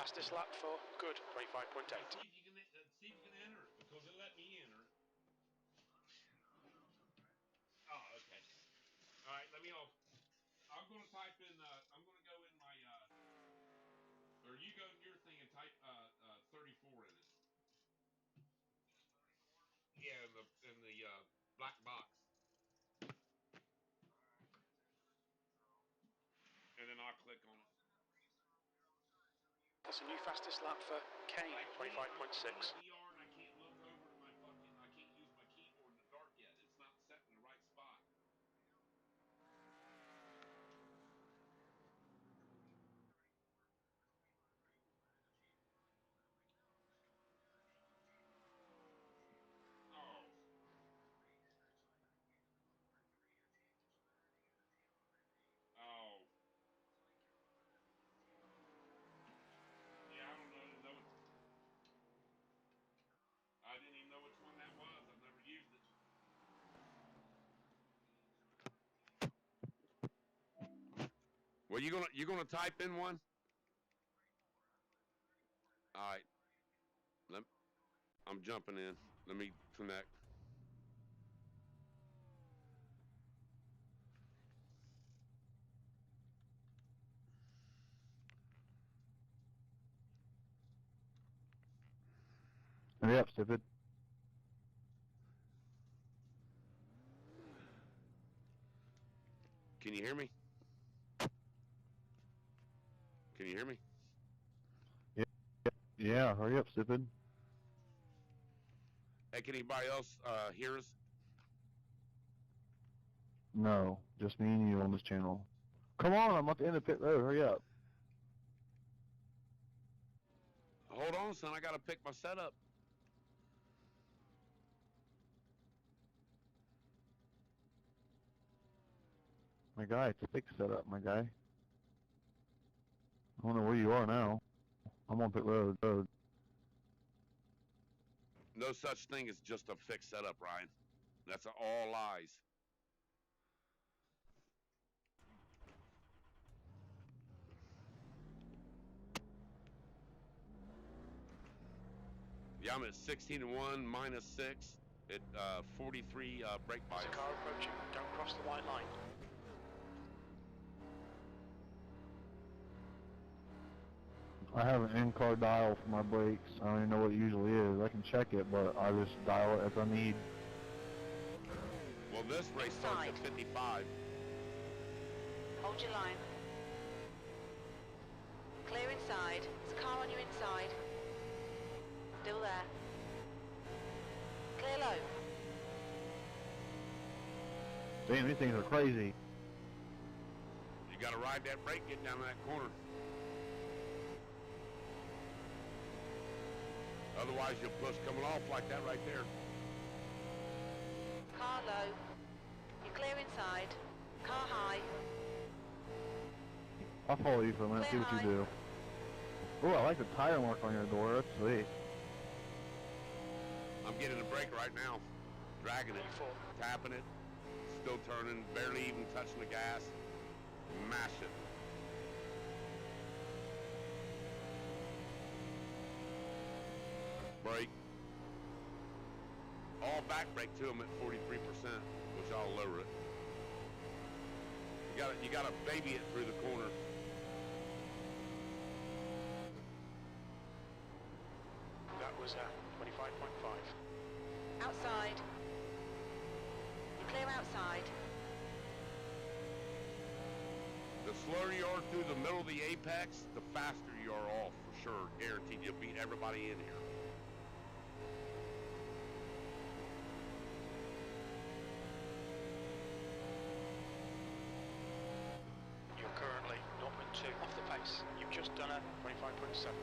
fastest lap for good, 25.8. See if you can enter it, because it let me enter it. Oh, okay. All right, let me off. I'm going to type in, I'm going to go in my, or you go in your thing and type 34 in it. Yeah, in the black box. And then I'll click on it. That's a new fastest lap for Kane, 25.6. VR and I can't look over to my fucking, I can't use my keyboard in the dark yet. It's not set in the right spot. Oh. Oh. Yeah, I don't know. I didn't even know which one that was. I've never used it. Well, you gonna type in one? All right. I'm jumping in. Let me connect. Hurry up, stupid. Can you hear me? Can you hear me? Yeah, hurry up, stupid. Hey, can anybody else hear us? No, just me and you on this channel. Come on, I'm at the end of pit road, hurry up. Hold on, son. I got to pick my setup. My guy, it's a fixed setup, my guy. I don't know where you are now. I'm on pit road. No such thing as just a fixed setup, Ryan. That's all lies. Yeah, I'm at 16-1, -6 at 43 brake bias. There's a car approaching. Don't cross the white line. I have an in-car dial for my brakes. I don't even know what it usually is. I can check it, but I just dial it as I need. Well, this race starts at 55. Hold your line. Clear inside. There's a car on your inside. Still there. Clear low. Damn, these things are crazy. You got to ride that brake, get down that corner. Otherwise, you'll push coming off like that right there. Car low. You're clear inside. Car high. I'll follow you for a minute, see what you do. Oh, I like the tire mark on your door. That's sweet. I'm getting the brake right now. Dragging it, tapping it, still turning, barely even touching the gas. Mash it. Brake. All back brake too. I'm at 43%, which I'll lower it. You gotta baby it through the corner. That was 25.5. Outside. You're clear outside. The slower you are through the middle of the apex, the faster you are off, for sure. Guaranteed you'll beat everybody in here. You're currently 0.2 off the pace. You've just done a 25.7.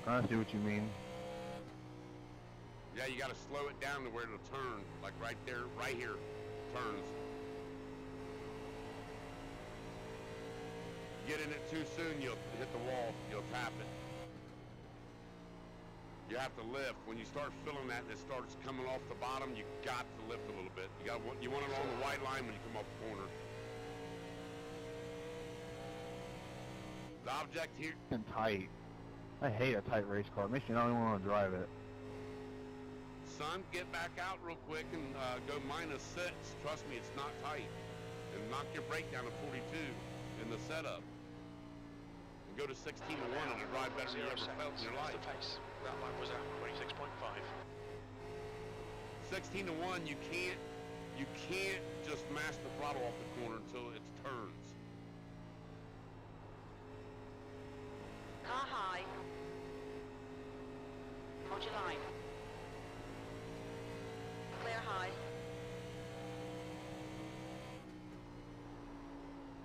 I see what you mean. Yeah, you got to slow it down to where it'll turn, like right there, right here, turns. Get in it too soon, you'll hit the wall, you'll tap it. You have to lift. When you start feeling that and it starts coming off the bottom, you got to lift a little bit. You want it on the white line when you come off the corner. The object here. And tight. I hate a tight race car. It makes me not even want to drive it. Son, get back out real quick and go -6. Trust me, it's not tight. And knock your brake down to 42 in the setup. And go to 16 to 1 and it'll drive better than you ever felt in your life. That line was at 26.5. 16 to 1, you can't just mash the throttle off the corner until it turns. Car high. Hold your line. Clear high.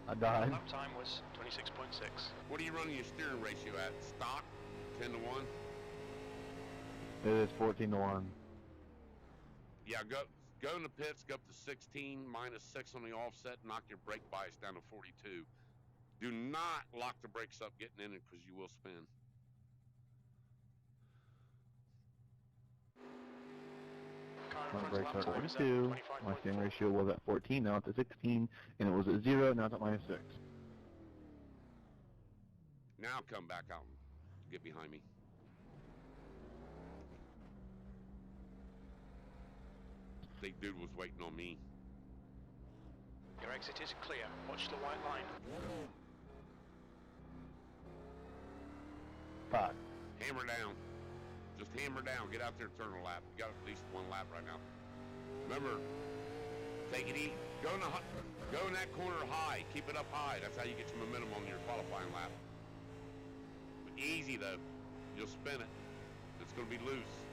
I died. Lap time was 26.6. What are you running your steering ratio at? Stock? 10 to 1? It is 14 to 1. Yeah, go in the pits, go up to 16, -6 on the offset, knock your brake bias down to 42. Do not lock the brakes up getting in it because you will spin. My brakes are at 42. My steering ratio was at 14, now it's at 16, and it was at 0, now it's at -6. Now come back out and get behind me. Big dude was waiting on me. Your exit is clear. Watch the white line. Fuck. Hammer down. Just hammer down. Get out there and turn a lap. You got at least one lap right now. Remember, take it easy. Go in that corner high. Keep it up high. That's how you get your momentum on your qualifying lap. But easy though. You'll spin it. It's going to be loose.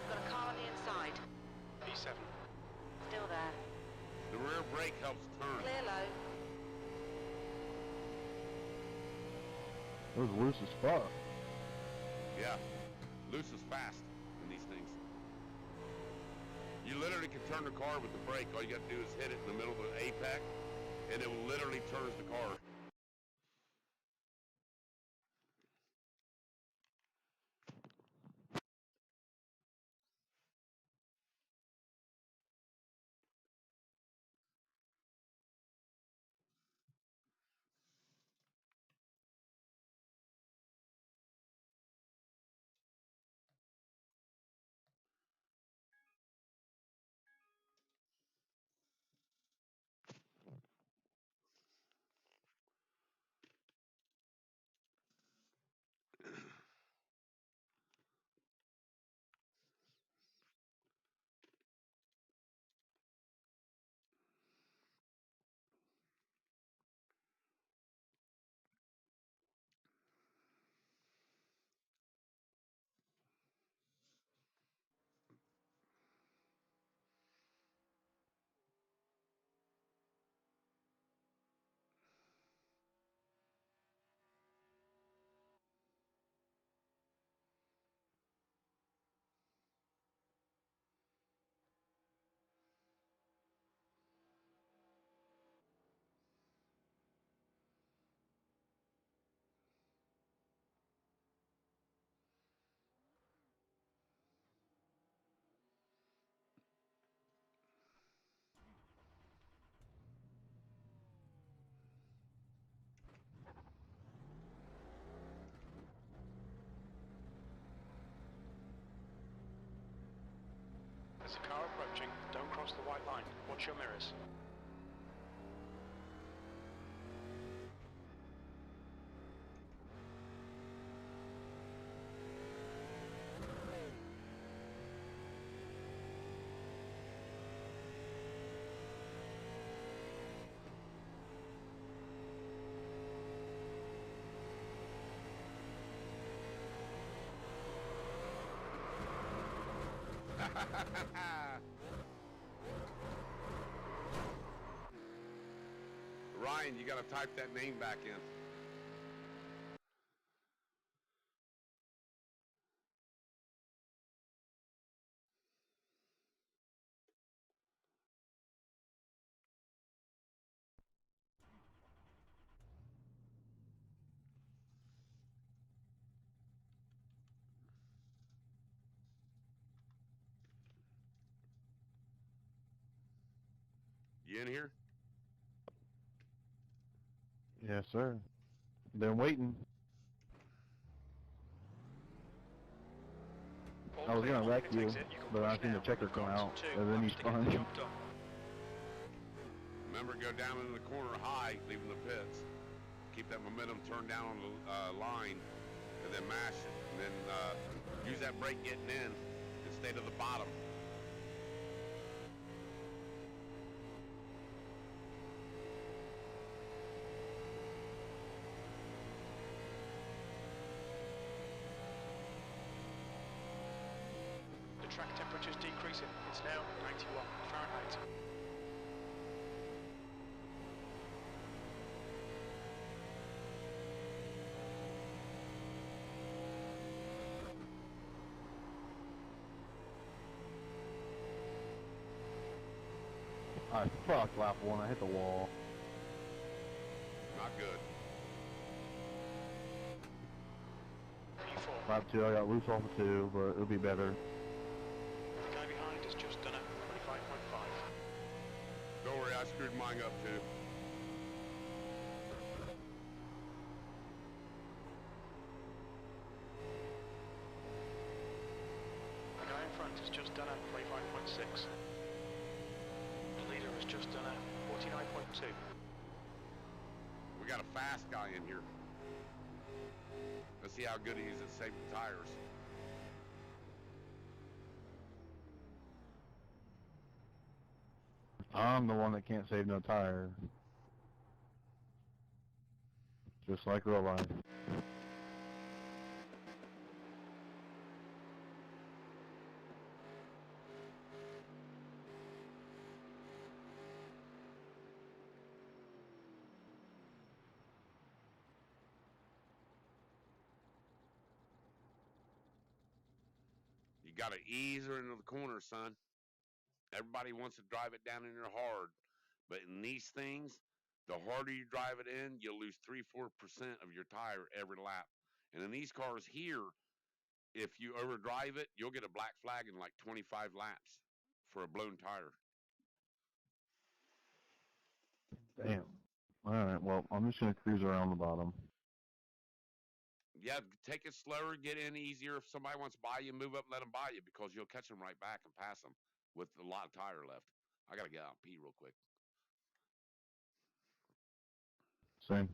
Got a car on the inside. P7. Still there. The rear brake helps turn. Clear low. It was loose as fuck. Yeah. Loose is fast in these things. You literally can turn the car with the brake. All you got to do is hit it in the middle of the apex, and it literally turns the car. There's a car approaching. Don't cross the white line. Watch your mirrors. Ryan, you got to type that name back in. You in here? Yes, sir. Been waiting. All I was clear gonna on wreck pit you, exit. You can but push I seen now. the checker You've come got out, 2 and then he laps to get the spun. job done. Remember, go down into the corner high, leaving the pits. Keep that momentum turned down on the line, and then mash it. And then use that brake getting in and stay to the bottom. The track temperature's decreasing. It's now 91 Fahrenheit. I fucked lap 1, I hit the wall. Not good. P4. Lap 2, I got loose off of 2, but it'll be better. The guy behind has just done a 25.5. Don't worry, I screwed mine up too. The guy in front has just done a 25.6. The leader has just done a 49.2. We got a fast guy in here. Let's see how good he is at saving tires. I'm the one that can't save no tire. Just like real life. You got to ease her into the corner, son. Everybody wants to drive it down in there hard. But in these things, the harder you drive it in, you'll lose 3-4% of your tire every lap. And in these cars here, if you overdrive it, you'll get a black flag in like 25 laps for a blown tire. Damn. Alright, well, I'm just gonna cruise around the bottom. Yeah, take it slower, get in easier. If somebody wants to buy you, move up and let them buy you because you'll catch them right back and pass them with a lot of tire left. I got to get out and pee real quick. Same.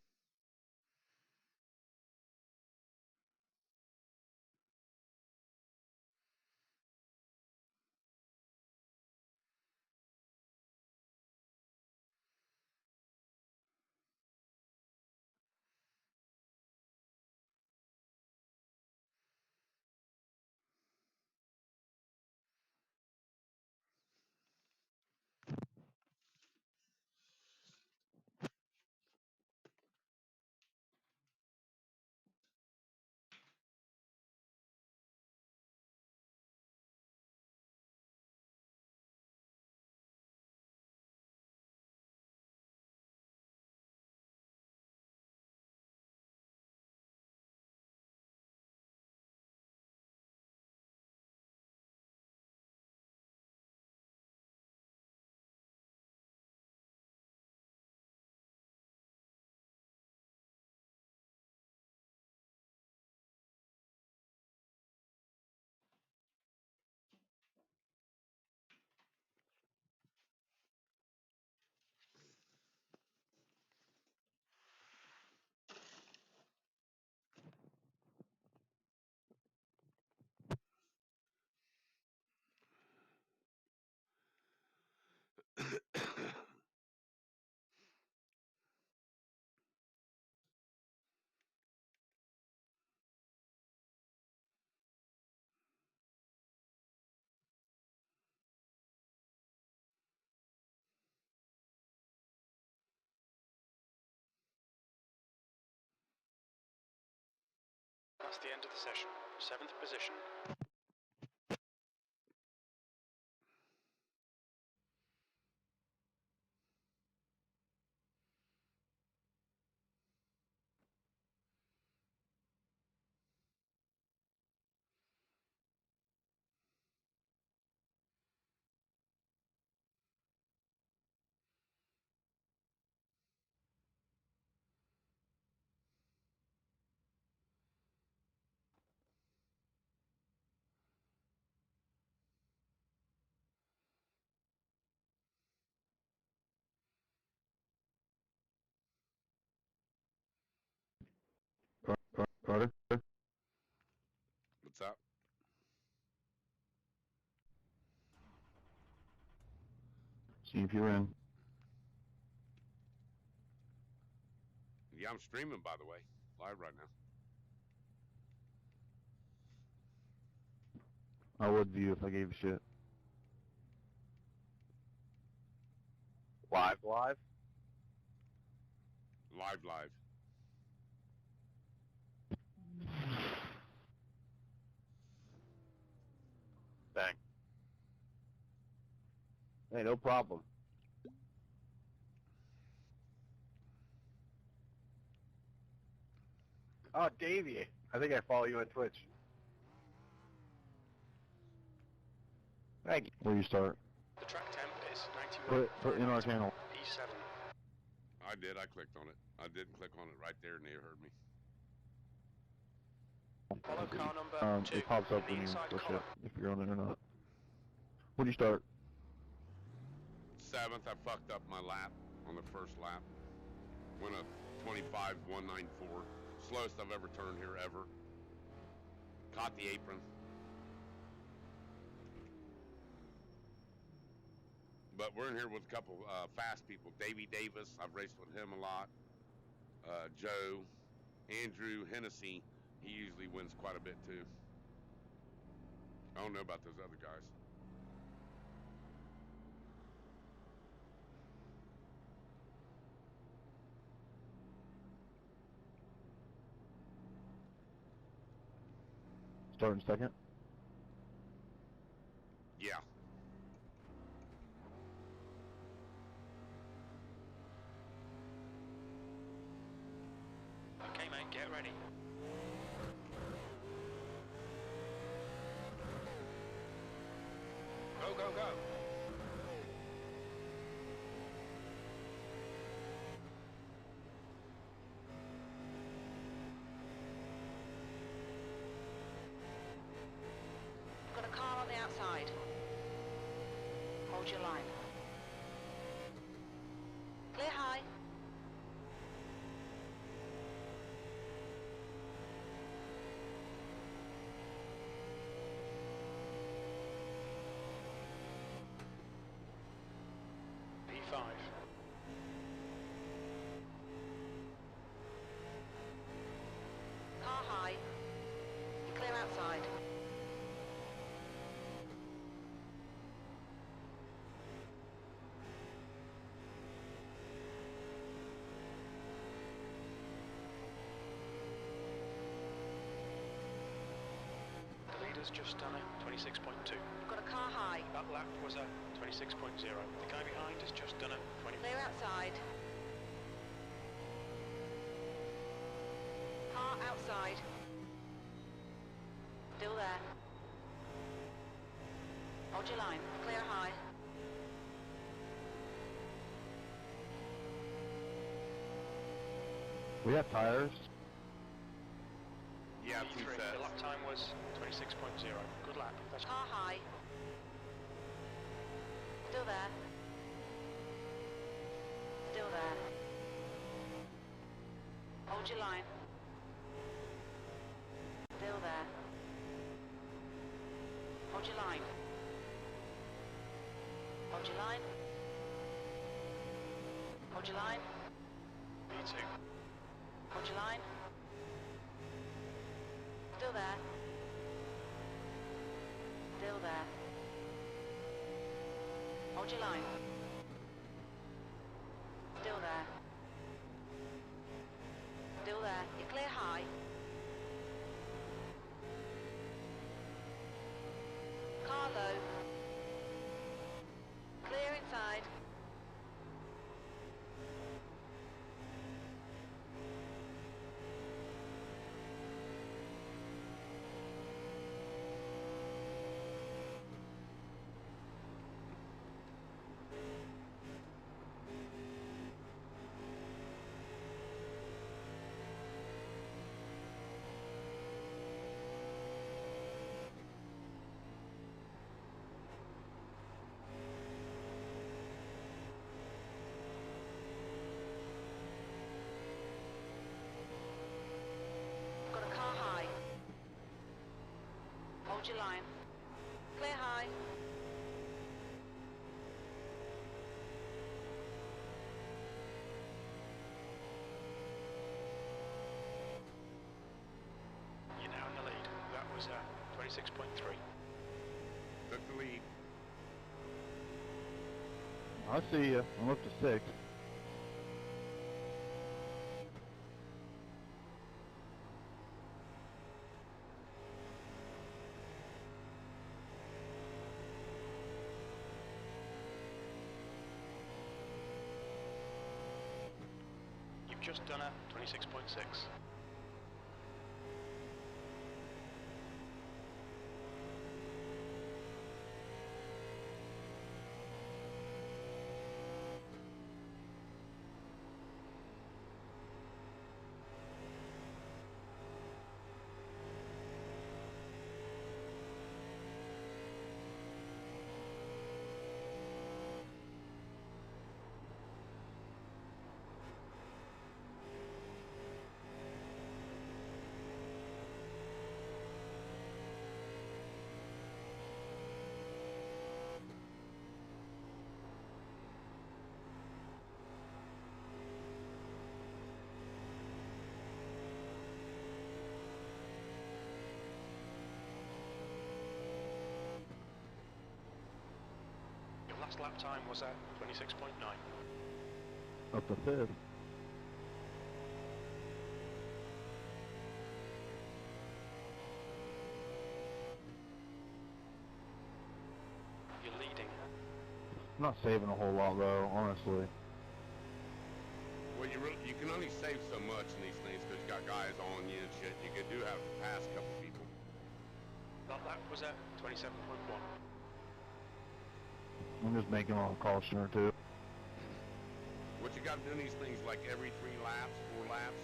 That's the end of the session. 7th position. Carter? What's up? See if you're in. Yeah, I'm streaming, by the way, live right now. I would view if I gave a shit. Live? Live. Bang. Hey, no problem. Oh, Davey. I think I follow you on Twitch. Thank you. Where you start? The track temp is 91. Put in our channel. P7. I did. I clicked on it. I didn't click on it right there, and they heard me. Follow car number 2. It pops up in when the you inside push column. it, if you're on it or not. Where do you start? 7th, I fucked up my lap on the first lap. Went a 25.194. Slowest I've ever turned here ever. Caught the apron. But we're in here with a couple fast people. Davey Davis, I've raced with him a lot. Joe, Andrew Hennessy, he usually wins quite a bit too. I don't know about those other guys. Starting second? Yeah. Okay, mate, get ready. Go. Got a car on the outside. Hold your line. Clear high. P5. Car high. You're clear outside. The leader's just done a 26.2. Got a car high. That lap was a 26.0. The guy behind has just done a 20. Clear outside. Car outside. Still there. Hold your line. Clear high. We have tires. Yeah, 2 P3. sets. The lap time was 26.0. Good lap. That's Car high. Still there. Still there. Hold your line. Still there. Hold your line. Hold your line. Hold your line. P2. Hold your line. Still there. Still there. Hold your line. Still there. Still there. You're clear high. Car low. Clear inside. hold your line. Clear high. You're now in the lead. That was 26.3. Took the lead. I see you. I'm up to 6. You've just done a 26.6. Your last lap time was at 26.9. Up to 5th. You're leading. I'm not saving a whole lot though, honestly. Well, you can only save so much in these things because you got guys on you and shit. You do have to pass a couple people. That lap was at 27.1. I'm just making on a caution or two. What you got to do in these things, like every 3 laps, 4 laps,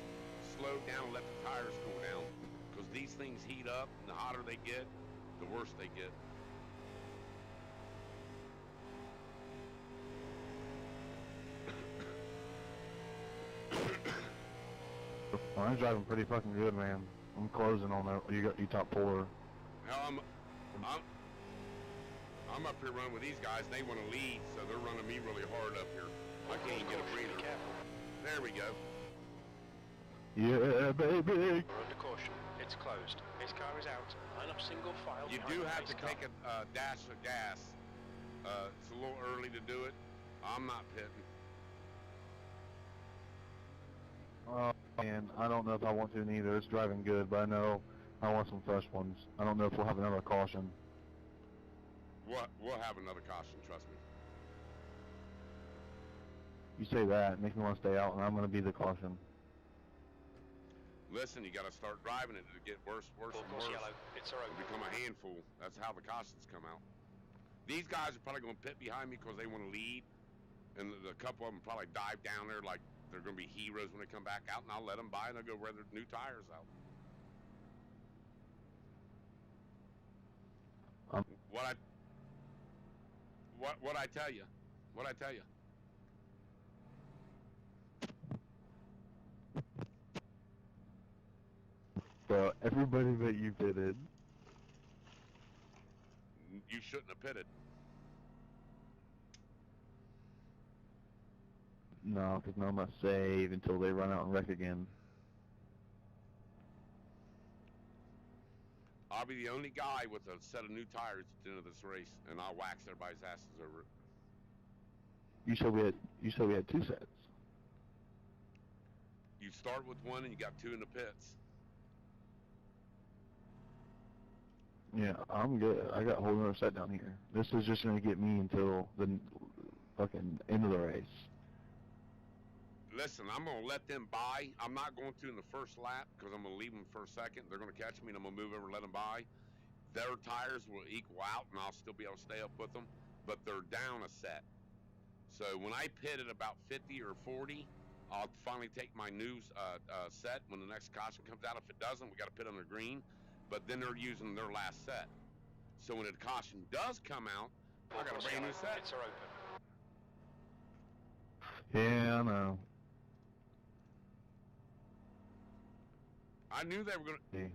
slow down, let the tires cool down. Because these things heat up, and the hotter they get, the worse they get. I'm driving pretty fucking good, man. I'm closing on that. You top 4. Hell, I'm up here running with these guys. They want to lead, so they're running me really hard up here. I can't even get a breather. Be careful. There we go. Yeah, baby. We're under caution. It's closed. His car is out. Line up single file. You behind do the have pace to car. take a dash of gas. It's a little early to do it. I'm not pitting. Man, I don't know if I want to neither. It's driving good, but I know I want some fresh ones. I don't know if we'll have another caution. We'll have another caution, trust me. You say that, it makes me want to stay out, and I'm going to be the caution. Listen, you got to start driving it to get worse, worse, Full and course worse. yellow. It's our It'll open. become a handful. That's how the cautions come out. These guys are probably going to pit behind me because they want to lead, and the couple of them probably dive down there like they're going to be heroes when they come back out, and I'll let them by, and they'll go wear their new tires out. What I tell you? What I tell you? So, everybody that you pitted, You shouldn't have pitted. no, because I'm going to save until they run out and wreck again. I'll be the only guy with a set of new tires at the end of this race, and I'll wax everybody's asses over it. You said we had 2 sets. You start with 1, and you got 2 in the pits. Yeah, I'm good. I got a whole other set down here. This is just going to get me until the fucking end of the race. Listen, I'm going to let them by. I'm not going to in the first lap because I'm going to leave them for a second. They're going to catch me, and I'm going to move over and let them by. Their tires will equal out, and I'll still be able to stay up with them, but they're down a set. So when I pit at about 50 or 40, I'll finally take my new set when the next caution comes out. If it doesn't, we got to pit on the green, but then they're using their last set. So when the caution does come out, I got a brand new set. It's our open. Yeah, I know. I knew they were going to...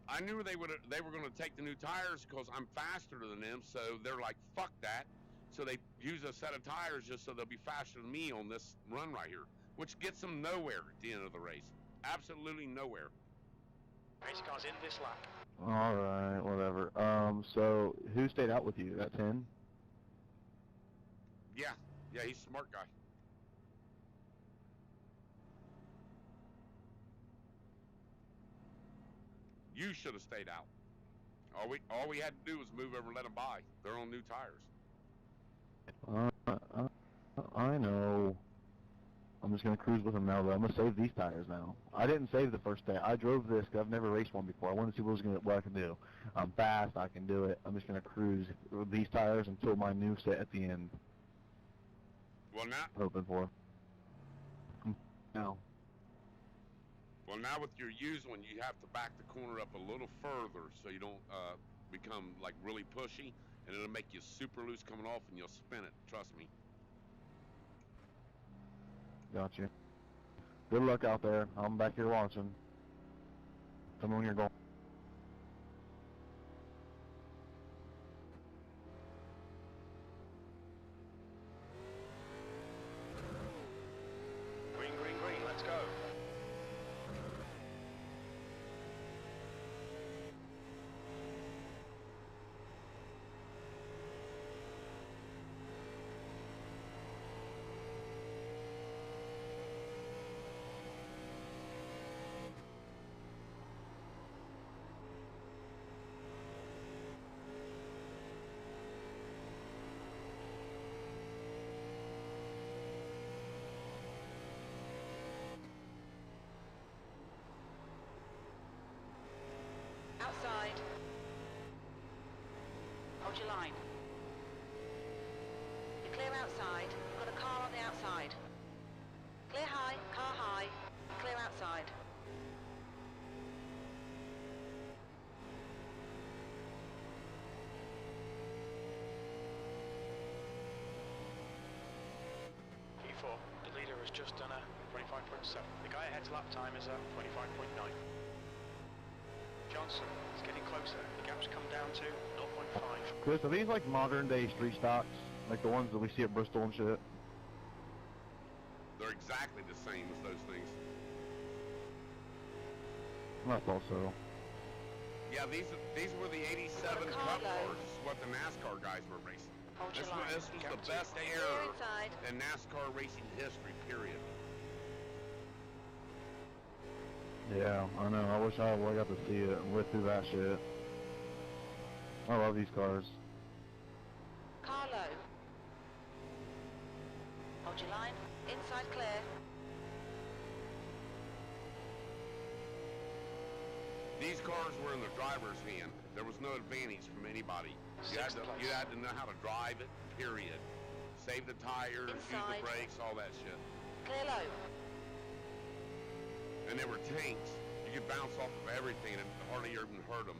I knew they were going to take the new tires because I'm faster than them. So they're like, fuck that. So they use a set of tires just so they'll be faster than me on this run right here, which gets them nowhere at the end of the race. Absolutely nowhere. Race car's in this lap. All right, whatever. So who stayed out with you? That 10? Yeah, he's a smart guy. You should have stayed out. All we had to do was move over and let them by. They're on new tires. I know. I'm just gonna cruise with them now, though. I'm gonna save these tires now. I didn't save the first day. I drove this because I've never raced one before. I wanted to see what I can do. I'm fast. I can do it. I'm just gonna cruise with these tires until my new set at the end. Well, now, Hoping for. Now. Well, now with your used one, you have to back the corner up a little further so you don't become like really pushy, and it'll make you super loose coming off, and you'll spin it. Trust me. Gotcha. Good luck out there. I'm back here watching. Tell me when you're going. Green, green, green, let's go. Outside. Hold your line. You're clear outside. Got a car on the outside. Clear high, car high. Clear outside. P4, the leader has just done a 25.7. The guy ahead's lap time is a 25.9. Johnson is getting closer. The gap's come down to 0.5. Chris, are these like modern day street stocks? Like the ones that we see at Bristol and shit? They're exactly the same as those things. I thought so. Yeah, these were the '87 Cup cars. This is what the NASCAR guys were racing. Hold your line. This was the best Clear era inside. in NASCAR racing history. Period. Yeah, I know. I wish I would have got to see it and live through that shit. I love these cars. Car low. Hold your line. Inside clear. These cars were in the driver's hand. There was no advantage from anybody. You had to know how to drive it, period. Save the tires, use Inside. the brakes, all that shit. Clear low. And they were tanks. You could bounce off of everything and hardly even hurt them.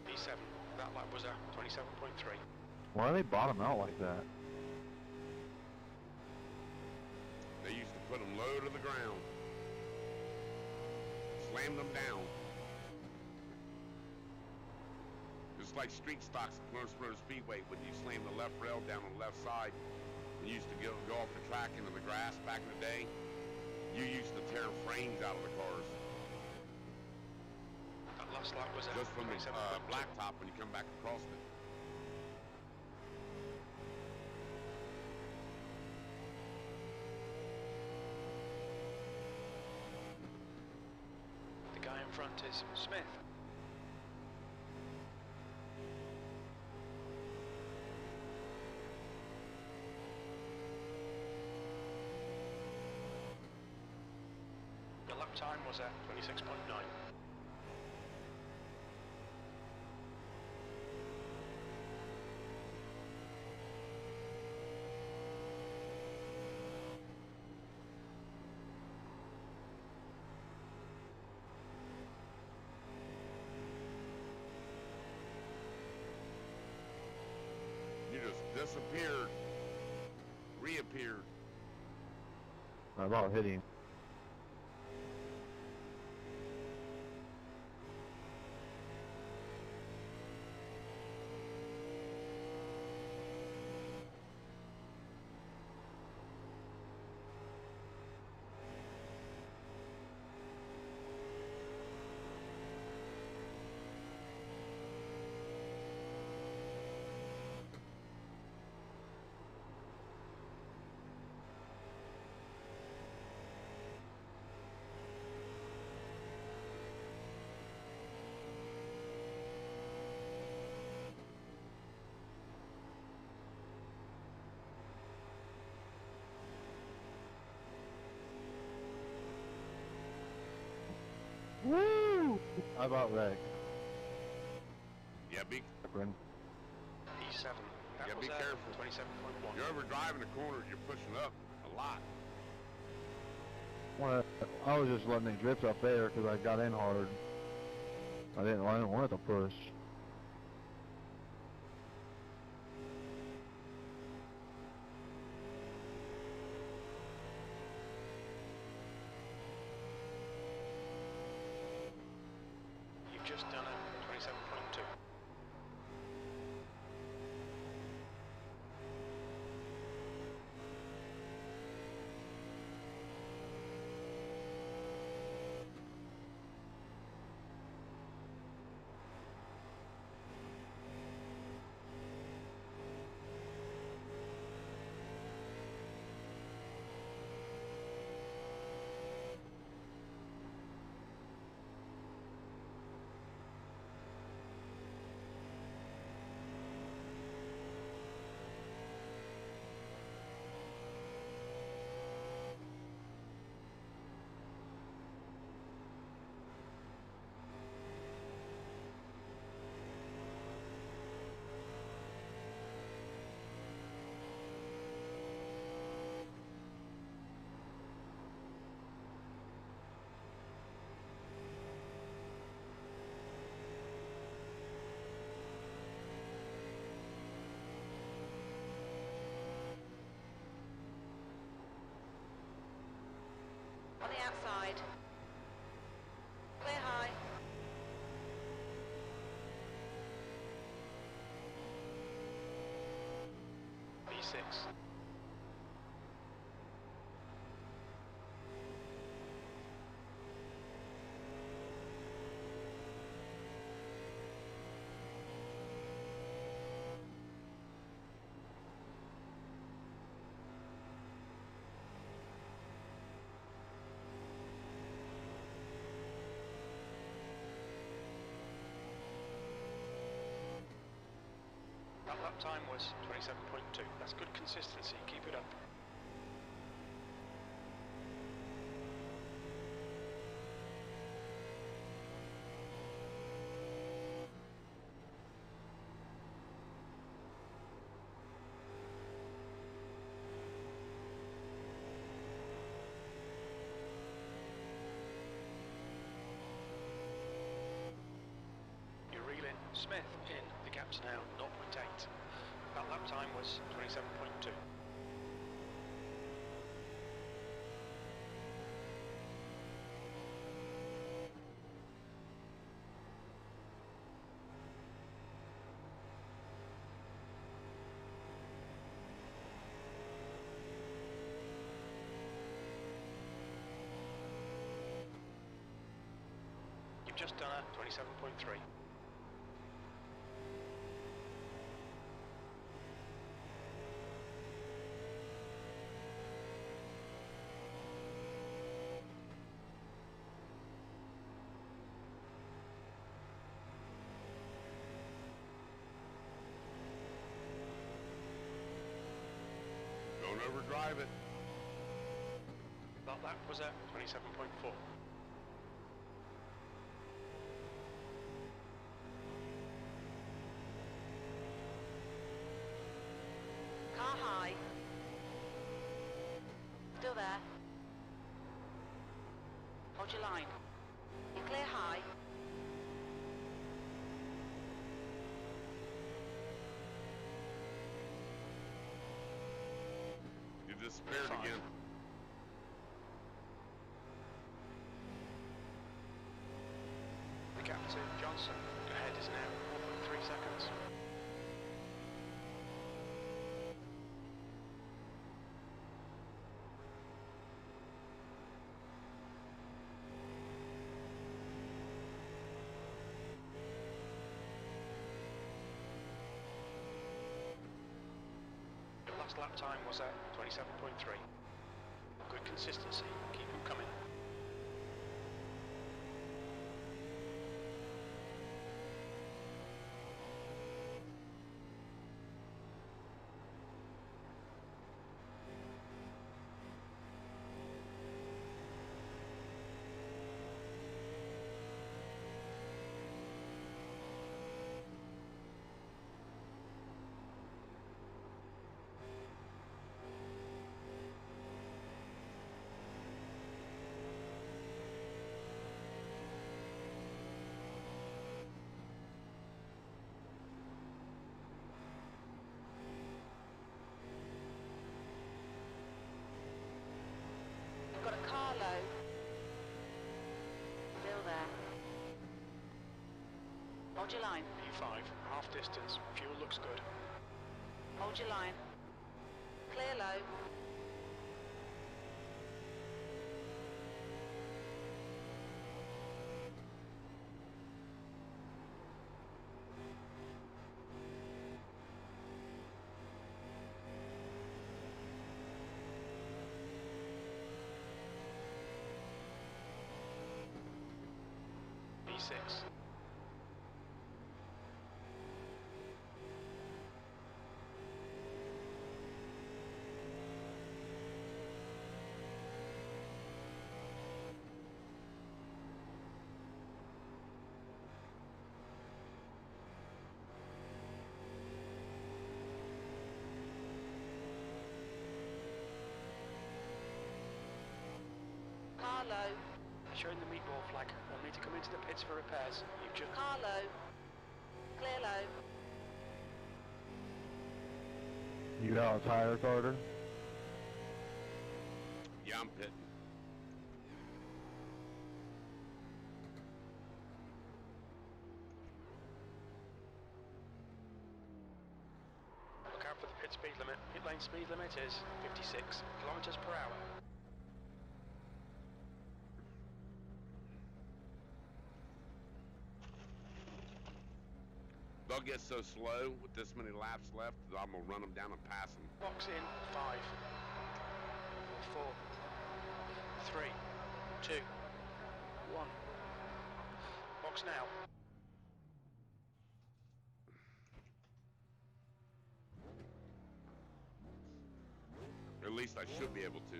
P7, that lap was a 27.3. Why do they bottom out like that? They used to put them low to the ground. Slam them down. Just like street stocks at North Road Speedway, when you slam the left rail down on the left side, and you used to go off the track into the grass back in the day, you used to tear frames out of the cars. That last lap was a Just from the 27.2. blacktop when you come back across it. The guy in front is Smith. The lap time was at 26.9. disappeared. I about hit him. Woo! I about wrecked. Yeah, be E7. That Yeah, was be careful. 27.1. You're over driving the corners. You're pushing up a lot. I was just letting it drift up there because I got in hard. I didn't want it to push. You've just done a 27.2. On the outside. Clear high. E6. That lap time was 27.2. That's good consistency. Keep it up. You're reeling Smith in. The gap's now 0.8. That lap time was 27.2. You've just done a 27.3. Don't overdrive it. That lap was at 27.4. Car high. Still there. Hold your line. You clear high. You're disappeared Five. again. The Captain Johnson ahead is now 1.3 seconds. Your last lap time was at 27.3. Good consistency, keep them coming. We've got a car low. Still there. Hold your line. P5, half distance, fuel looks good. Hold your line. Clear low. P6. Car low. Showing the meatball flag. We'll need to come into the pits for repairs. You've just... Car low. Clear low. You got a tire, Carter? Yeah, I'm pitting. Look out for the pit speed limit. Pit lane speed limit is 56 kilometers per hour. They'll get so slow with this many laps left that I'm gonna run them down and pass them. Box in 5, 4, 3, 2, 1. Box now. At least I should be able to.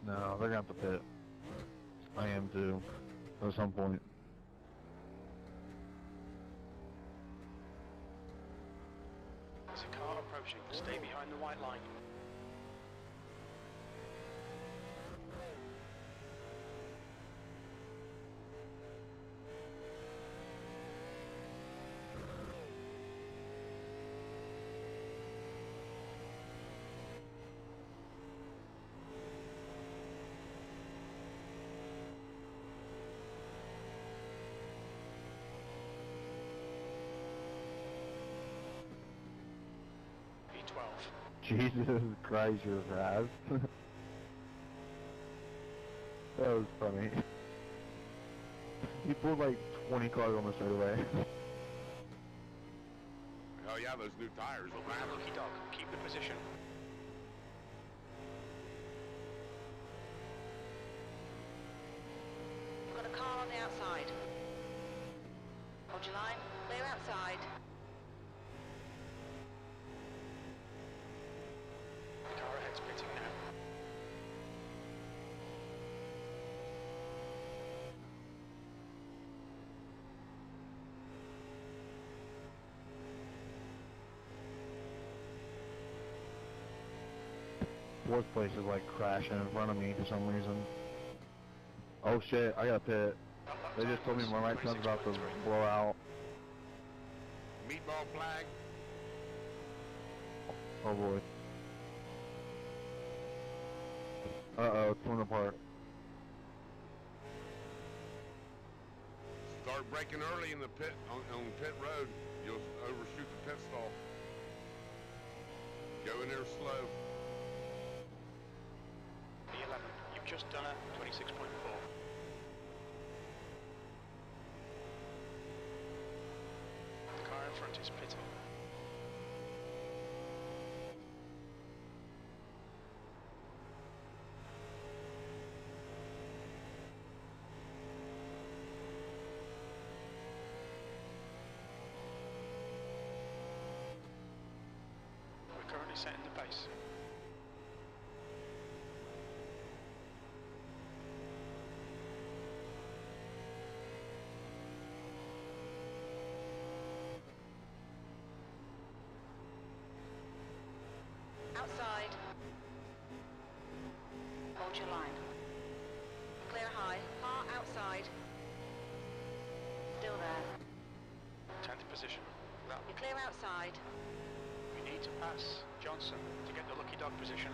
No, they're gonna have to pit. I am too. At some point. There's a car approaching. Stay behind the white line. P12. Jesus Christ, you're fast. That was funny. He pulled like 20 cars on the straightaway. Hell yeah, those new tires will matter. Lucky dog. Keep the position. We've got a car on the outside. Hold your line. Clear outside. The car ahead's pitting now. Fourth place is like crashing in front of me for some reason. Oh shit, I got pit. That They just told me my right front's about to 26.3. blow out. Meatball flag. Oh boy. Uh-oh, it's torn apart. Start braking early in the pit on pit road. You'll overshoot the pit stall. Go in there slow. P11, you've just done a 26.4. The car in front is pitting. We're currently setting the pace. Outside. Hold your line. Clear high. Car outside. Still there. 10th position. That You're clear outside. we need to pass Johnson to get the lucky dog position.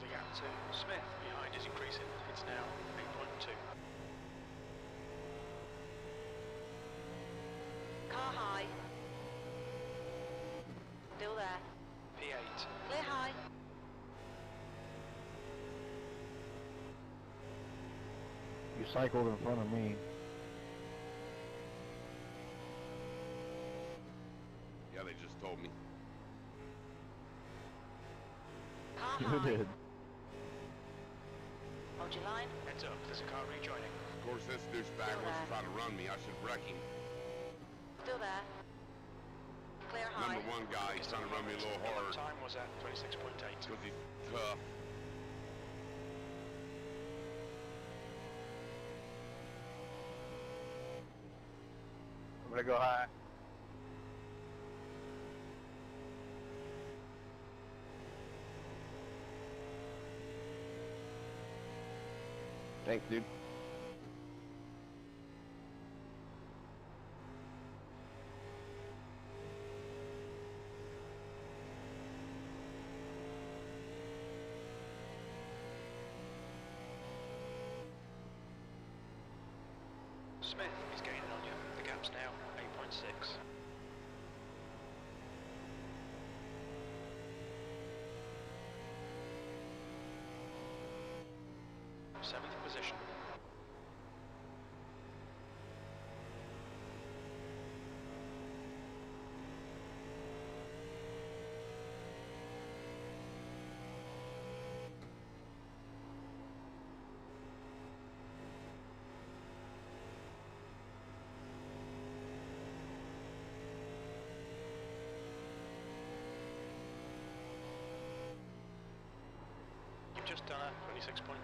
The gap to Smith behind is increasing. It's now 8.2. Car high. Still there. P8. Clear high. You cycled in front of me. Yeah, they just told me. Car You high. did. Hold your line. Heads up, there's a car rejoining. Of course, this douchebag wants to try to run me. I should wreck him. Still there. Clear high. Number one guy, he's trying to run me a little hard Time was at 26.8. because he's tough. I'm gonna go high. Thanks, dude. Smith is gaining on you. The gap's now 8.6. Seventh position. You've just done a 26.9.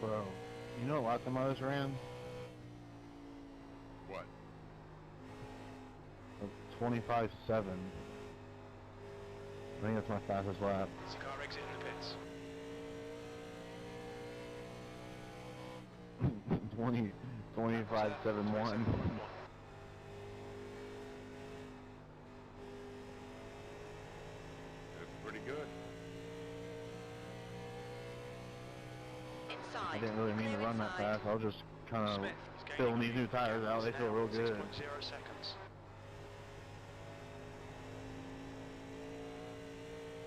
Bro, you know what lap I just ran? What? 25.7. I think that's my fastest lap. There's a car exiting the pits. 25.71. That's pretty good. Inside. I didn't really mean to Clear run that inside. fast. I was just kind of Smith is gaining filling on these you. new tires out. They It's feel now real good. 6.0 seconds.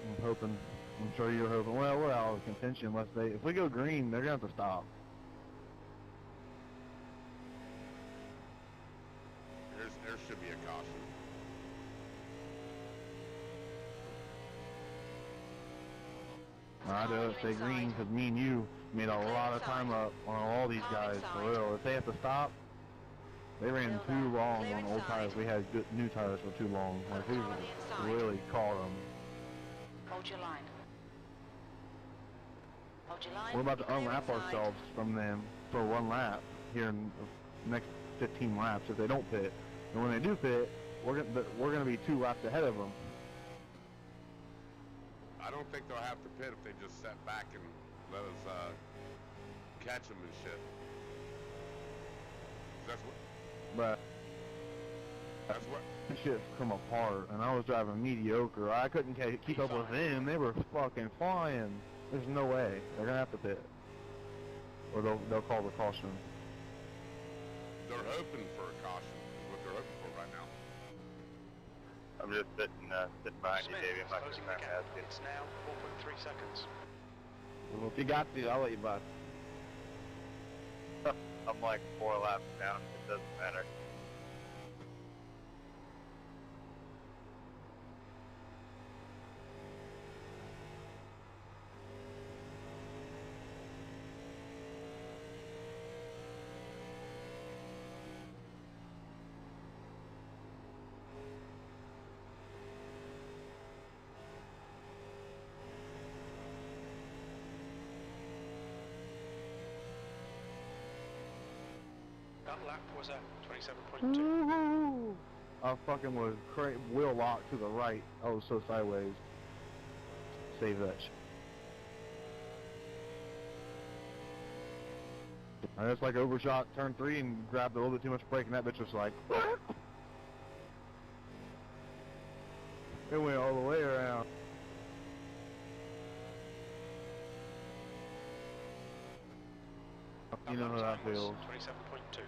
I'm hoping. I'm sure you're hoping. Well, we're out of contention unless they. If we go green, they're gonna have to stop. There should be a caution. I do stay green because me and you made a lot of time up on all these guys for real. If they have to stop, they ran too long on old tires. We had good new tires for too long. Like we really caught them. Hold your line. Hold your line. We're about to Clear unwrap inside. ourselves from them for one lap here in next 15 laps if they don't pit. And when they do pit, we're gonna be 2 laps ahead of them. I don't think they'll have to pit if they just set back and let us catch them and shit. But That's what. shit's come apart, and I was driving mediocre. I couldn't keep up with them. They were fucking flying. There's no way. They're gonna have to pit, or they'll call the caution. They're hoping for a caution. Is what they're hoping for right now. I'm just sitting behind you, Smith Davey. is I'm not closing gonna the try gap. to ask you. It's now 4.3 seconds. Well, if you got to, I'll let you by. I'm like 4 laps down. It doesn't matter. That lap was at 27.2. I fucking was wheel locked to the right. I was so sideways. Save that shit. I just like overshot turn 3 and grabbed a little bit too much brake, and that bitch was like it went all the way around. You know how that feels. 27.2.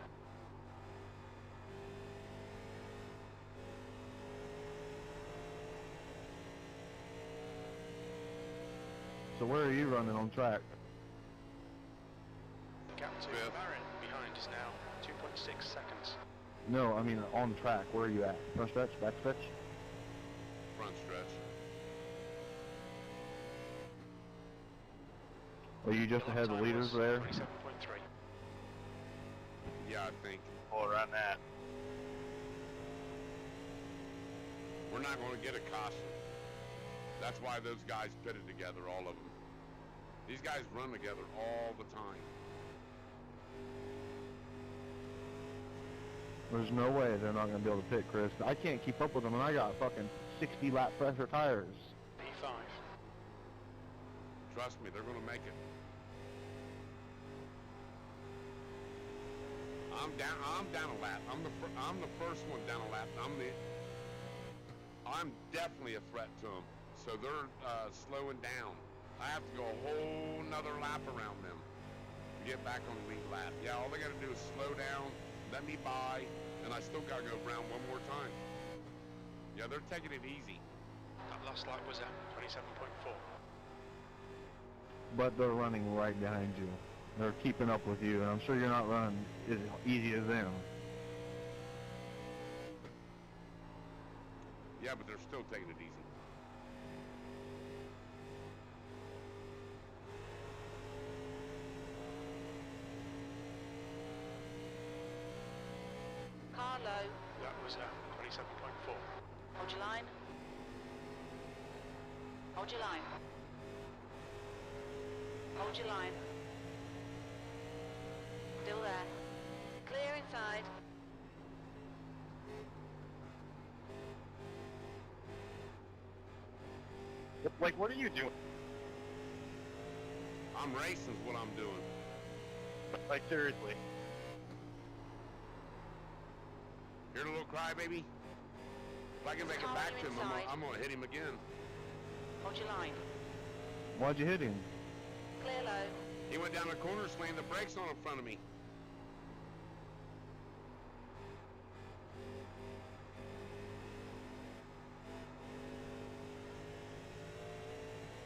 So where are you running on track? Gap to Fifth. Baron behind is now 2.6 seconds. No, I mean on track. Where are you at? Front stretch? Back stretch? Front stretch. Are you just Your ahead of lap the time leaders was there? 27.3. Yeah, I think. Pull around that. We're not going to get a caution. That's why those guys pitted together, all of them. These guys run together all the time. There's no way they're not going to be able to pit, Chris. I can't keep up with them, and I got fucking 60 lap pressure tires. P5. Trust me, they're going to make it. I'm down a lap. I'm the first one down a lap. I'm definitely a threat to them. So they're slowing down. I have to go a whole nother lap around them to get back on the lead lap. Yeah, all they got to do is slow down, let me by, and I still got to go around one more time. Yeah, they're taking it easy. That last lap was at 27.4. But they're running right behind you. They're keeping up with you, and I'm sure you're not running as easy as them. Yeah, but they're still taking it easy. Car low. That was at 27.4. Hold your line. Hold your line. Hold your line. Still there. Clear inside. Like, what are you doing? I'm racing is what I'm doing. Like, seriously. Hear the little crybaby? If I can make it back to him, I'm gonna hit him again. Hold your line. Why'd you hit him? Clear low. He went down the corner, slammed the brakes on in front of me.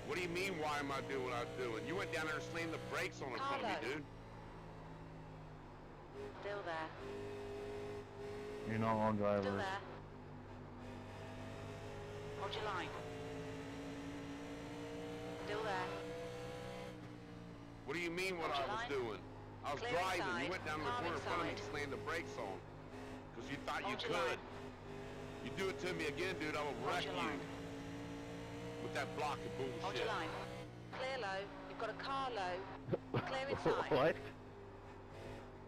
What do you mean, why am I doing what I'm doing? You went down there and slammed the brakes on in front of me, Carlo. dude. Still there. You're not on Still driver. there. Hold your line. Still there. What do you mean what Hold I was your line. doing? I was Clear driving. You inside. went down the Car corner in front of me and inside. slammed the brakes on. Because you thought you Hold your could. line. You do it to me again, dude, I will Hold wreck your you. line. With that block of Hold bullshit. your line. Clear low. You've got a car low. Clear inside. What?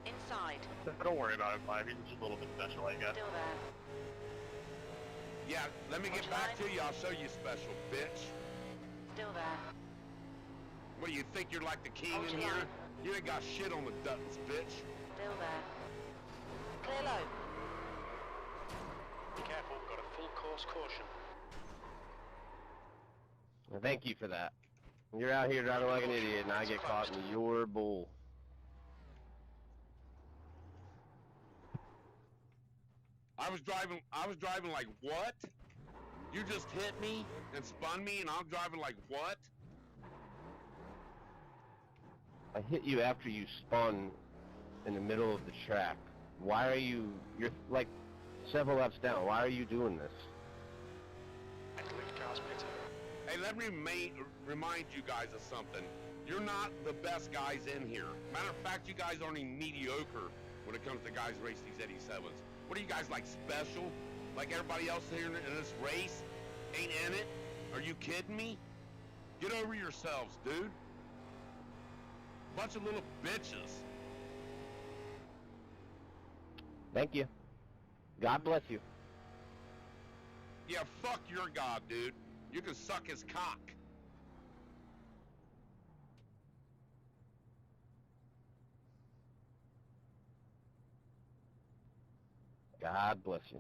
Inside. Don't worry about him, 5. He's just a little bit special, I guess. Still there. Yeah, let me get back to you. I'll show you special, bitch. Still there. What do you think? You're like the king Hold in your here? line. You ain't got shit on the Duttons, bitch. Still there. Clear low. Be careful, got a full course caution. Well, thank you for that. You're out here driving like an idiot, and I get caught in your bull. I was driving like what? You just hit me and spun me and I'm driving like what? I hit you after you spun in the middle of the track. Why are you're like several laps down. Why are you doing this? Lead cars pitting. Hey, let me remind you guys of something. You're not the best guys in here. Matter of fact, you guys aren't even mediocre when it comes to guys race these 87s. What are you guys, like, special? Like everybody else here in this race ain't in it? Are you kidding me? Get over yourselves, dude. Bunch of little bitches. Thank you. God bless you. Yeah, fuck your god, dude. You can suck his cock. God bless you.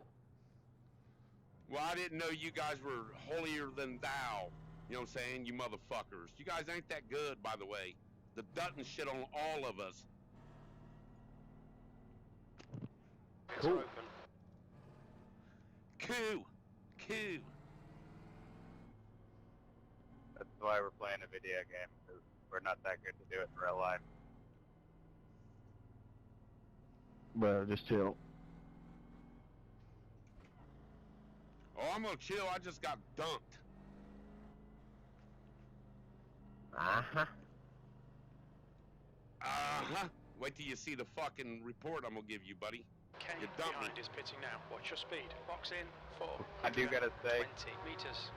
Well, I didn't know you guys were holier than thou. You know what I'm saying? You motherfuckers. You guys ain't that good, by the way. The Dutton shit on all of us. Gates Cool. are open. Coo. That's why we're playing a video game, because we're not that good to do it in real life. Bro, just chill. Oh, I'm gonna chill. I just got dunked. Uh-huh. Uh-huh. Wait till you see the fucking report I'm gonna give you, buddy. Ken You dumped me. behind is pitting now. Watch your speed. Box in. 4. I do gotta say, 20 meters.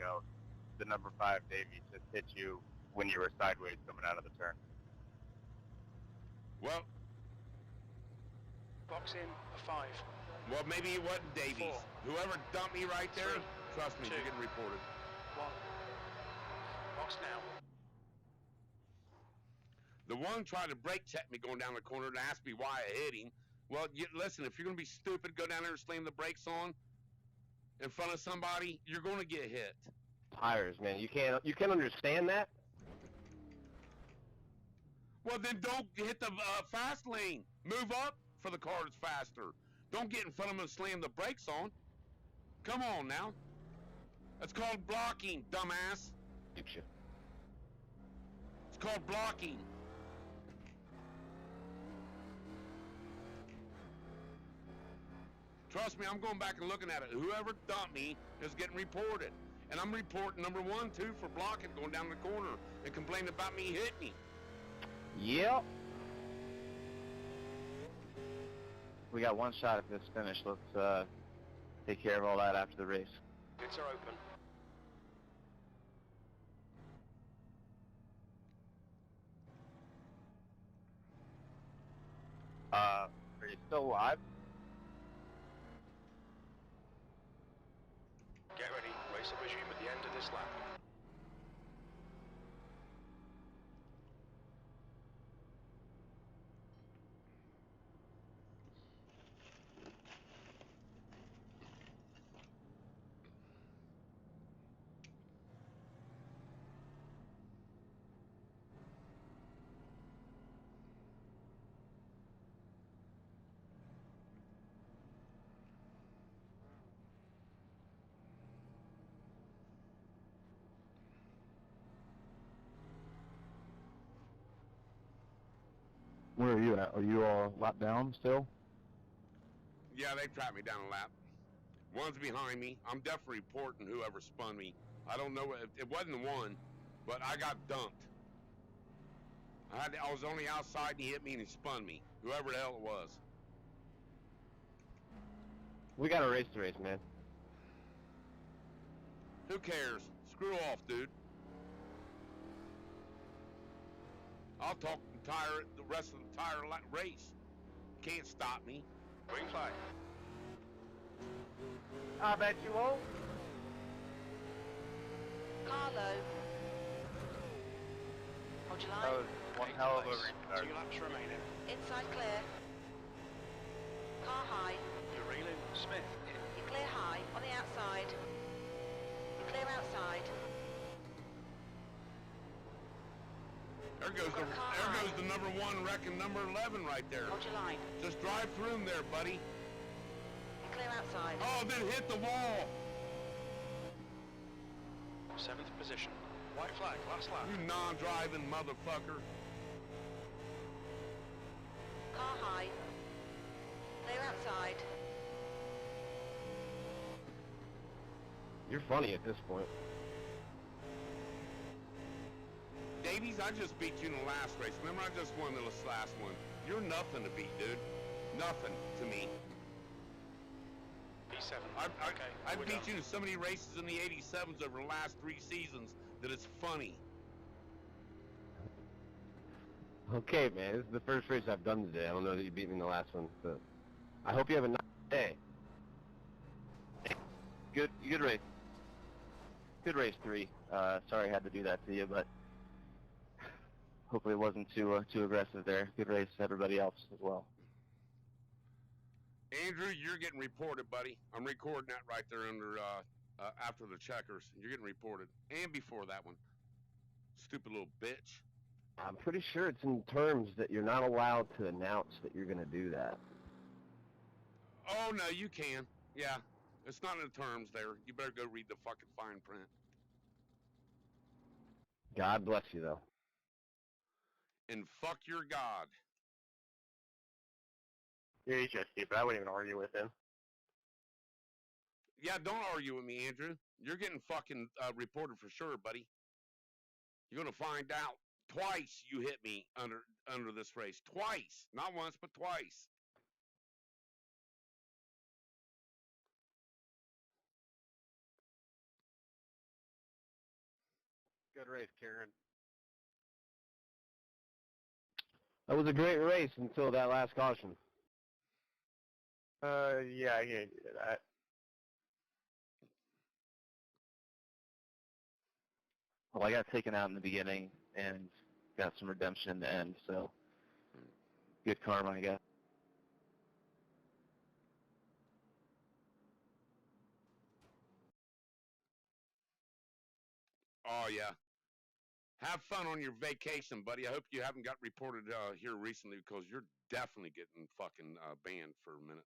you know, the number 5 Davey just hit you when you were sideways coming out of the turn. Well, Box in. A 5. maybe it wasn't Davies. 4. Whoever dumped me right there, 3, trust me, 2, you're getting reported. 1. Box now. The one tried to brake check me going down the corner and asked me why I hit him. Well, listen, if you're going to be stupid, go down there and slam the brakes on in front of somebody, you're going to get hit. Tires, man. You can't understand that? Well, then don't hit the fast lane. Move up for the car that's faster. Don't get in front of them and slam the brakes on. Come on now. That's called blocking, dumbass. It's you. It's called blocking. Trust me, I'm going back and looking at it. Whoever dumped me is getting reported. And I'm reporting number 1, 2 for blocking, going down the corner and complaining about me hitting him. Yep. We got one shot at this finish. Let's take care of all that after the race. Gates are open. Are you still alive? Get ready. Race will resume at the end of this lap. Where are you at? Are you all lap down still? Yeah, they trapped me down a lap. One's behind me. I'm definitely reporting whoever spun me. I don't know. It wasn't the one, but I got dumped. I was only outside and he hit me and he spun me. Whoever the hell it was. We got to race the race, man. Who cares? Screw off, dude. I'll talk the rest of the entire race. Can't stop me. Green flag. I bet you won't. Carlo. Hold your That line. was one Eighth hell of a place. restart. 2 laps remaining. Inside clear. Car high. You're reeling. Smith in. You're clear high. On the outside. You're clear outside. There goes the number 1 wrecking number 11 right there. Hold your line. Just drive through him there, buddy. You're clear outside. Oh, then hit the wall. 7th position. White flag. Last lap. You non-driving motherfucker. Car high. Clear outside. You're funny at this point. Davies, I just beat you in the last race. Remember, I just won the last one. You're nothing to beat, dude. Nothing to me. P7. I beat you in so many races in the 87s over the last 3 seasons that it's funny. Okay, man, this is the first race I've done today. I don't know that you beat me in the last one, but I hope you have a nice day. Good race. Good race, 3. Sorry I had to do that to you, but hopefully it wasn't too aggressive there. Good race to everybody else as well. Andrew, you're getting reported, buddy. I'm recording that right there under after the checkers. You're getting reported, and before that one. Stupid little bitch. I'm pretty sure it's in terms that you're not allowed to announce that you're going to do that. Oh no, you can. Yeah, it's not in the terms there. You better go read the fucking fine print. God bless you, though. And fuck your God. Yeah, he's just stupid. I wouldn't even argue with him. Yeah, don't argue with me, Andrew. You're getting fucking reported for sure, buddy. You're gonna find out. Twice you hit me under this race. Twice. Not once, but twice. Good race, Karen. That was a great race until that last caution. Yeah, I can do that. Well, I got taken out in the beginning and got some redemption in the end, so good karma, I guess. Oh yeah. Have fun on your vacation, buddy. I hope you haven't got reported here recently because you're definitely getting fucking banned for a minute.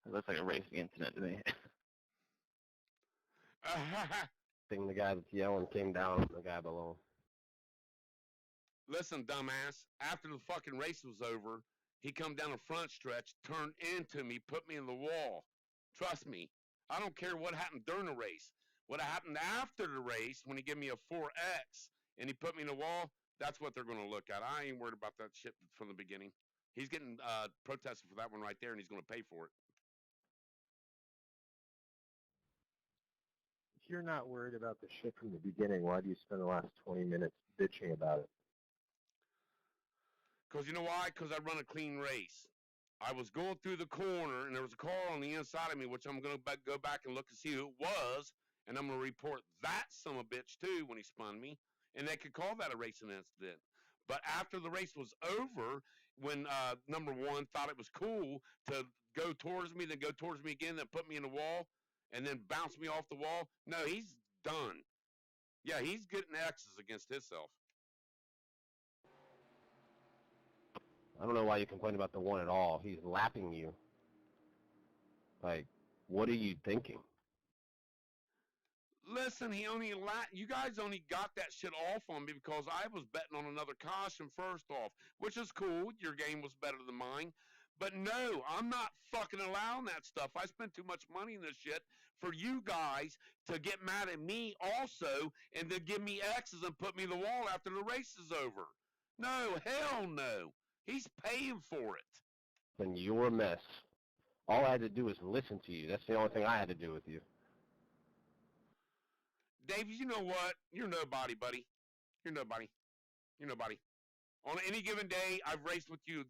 It looks like a racing incident to me. Thing the guy that's yelling came down from the guy below. Listen, dumbass. After the fucking race was over, he come down the front stretch, turned into me, put me in the wall. Trust me. I don't care what happened during the race. What happened after the race, when he gave me a 4X and he put me in the wall, that's what they're going to look at. I ain't worried about that shit from the beginning. He's getting protested for that one right there, and he's going to pay for it. If you're not worried about the shit from the beginning, why do you spend the last 20 minutes bitching about it? Because you know why? Because I run a clean race. I was going through the corner, and there was a car on the inside of me, which I'm going to go back and look and see who it was, and I'm going to report that son of a bitch, too, when he spun me, and they could call that a racing incident. But after the race was over, when number 1 thought it was cool to go towards me, then go towards me again, then put me in the wall, and then bounce me off the wall, no, he's done. Yeah, he's getting X's against himself. I don't know why you complain about the one at all. He's lapping you. Like, what are you thinking? Listen, you guys only got that shit off on me because I was betting on another caution first off, which is cool. Your game was better than mine. But no, I'm not fucking allowing that stuff. I spent too much money in this shit for you guys to get mad at me also and then give me X's and put me in the wall after the race is over. No, hell no. He's paying for it. Then you're a mess. All I had to do was listen to you. That's the only thing I had to do with you. Dave, you know what? You're nobody, buddy. You're nobody. You're nobody. On any given day, I've raced with you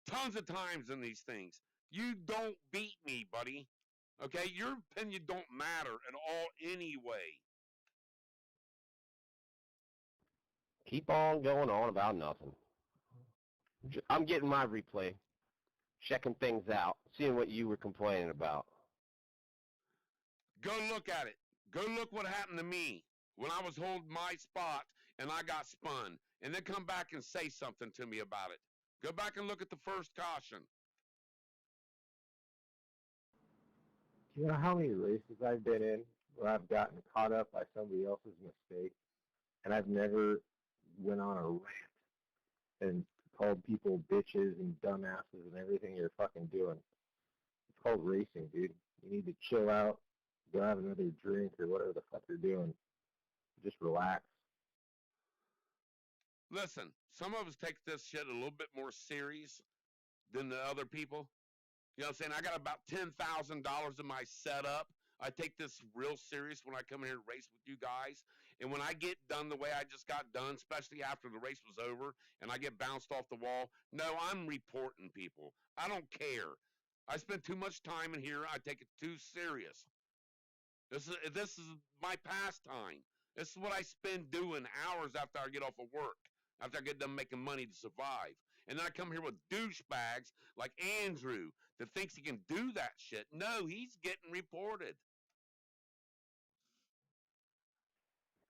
tons of times in these things. You don't beat me, buddy. Okay? Your opinion don't matter at all anyway. Keep on going on about nothing. I'm getting my replay, checking things out, seeing what you were complaining about. Go look at it. Go look what happened to me when I was holding my spot and I got spun. And then come back and say something to me about it. Go back and look at the first caution. Do you know how many races I've been in where I've gotten caught up by somebody else's mistake, and I've never went on a rant and called people bitches and dumbasses and everything you're fucking doing? It's called racing, dude. You need to chill out, go have another drink or whatever the fuck you're doing. Just relax. Listen, some of us take this shit a little bit more serious than the other people. You know what I'm saying? I got about $10,000 in my setup. I take this real serious when I come here to race with you guys. And when I get done the way I just got done, especially after the race was over and I get bounced off the wall, no, I'm reporting people. I don't care. I spend too much time in here. I take it too serious. This is my pastime. This is what I spend doing hours after I get off of work, after I get done making money to survive. And then I come here with douchebags like Andrew that thinks he can do that shit. No, he's getting reported.